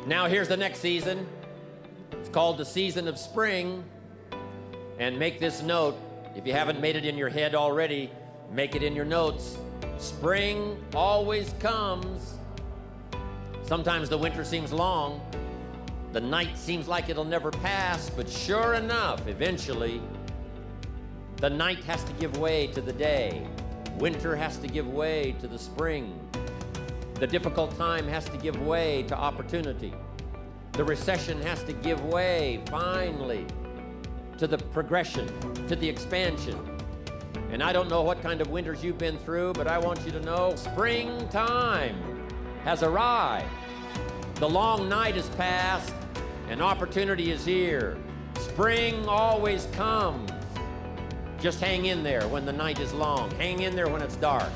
Now here's the next season. It's called the season of spring. And make this note, if you haven't made it in your head already, make it in your notes. Spring always comes. Sometimes the winter seems long. The night seems like it'll never pass, but sure enough, eventually, the night has to give way to the day. Winter has to give way to the spring. The difficult time has to give way to opportunity. The recession has to give way, finally, to the progression, to the expansion. And I don't know what kind of winters you've been through, but I want you to know springtime has arrived. The long night is past, and opportunity is here. Spring always comes. Just hang in there when the night is long. Hang in there when it's dark.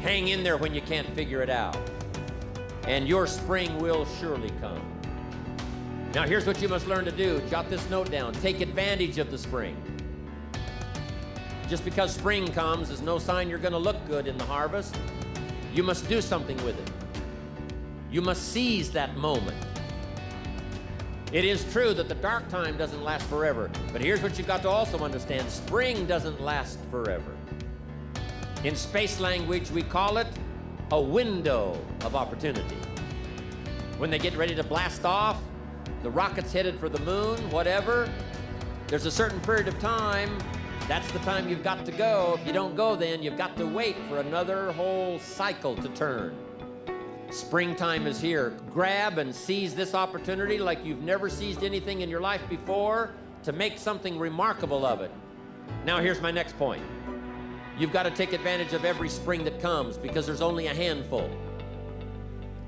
Hang in there when you can't figure it out. And your spring will surely come. Now here's what you must learn to do. Jot this note down. Take advantage of the spring. Just because spring comes is no sign you're going to look good in the harvest. You must do something with it. You must seize that moment. It is true that the dark time doesn't last forever, but here's what you've got to also understand. Spring doesn't last forever. In space language, we call it a window of opportunity. When they get ready to blast off, the rocket's headed for the moon, whatever, there's a certain period of time. That's the time you've got to go. If you don't go then, you've got to wait for another whole cycle to turn. Springtime is here. Grab and seize this opportunity like you've never seized anything in your life before to make something remarkable of it. Now here's my next point. You've got to take advantage of every spring that comes because there's only a handful.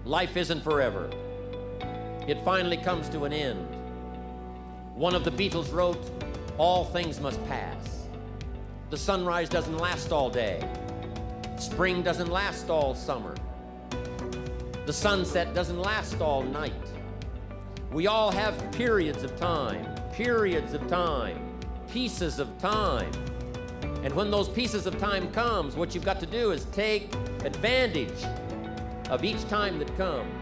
Life isn't forever. It finally comes to an end. One of the Beatles wrote, "All things must pass." The sunrise doesn't last all day. Spring doesn't last all summer. The sunset doesn't last all night. We all have periods of time, pieces of time. And when those pieces of time comes, what you've got to do is take advantage of each time that comes.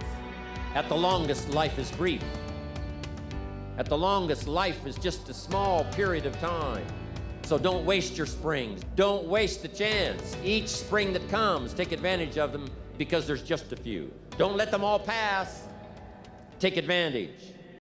At the longest, life is brief. At the longest, life is just a small period of time. So don't waste your springs. Don't waste the chance. Each spring that comes, take advantage of them because there's just a few. Don't let them all pass. Take advantage.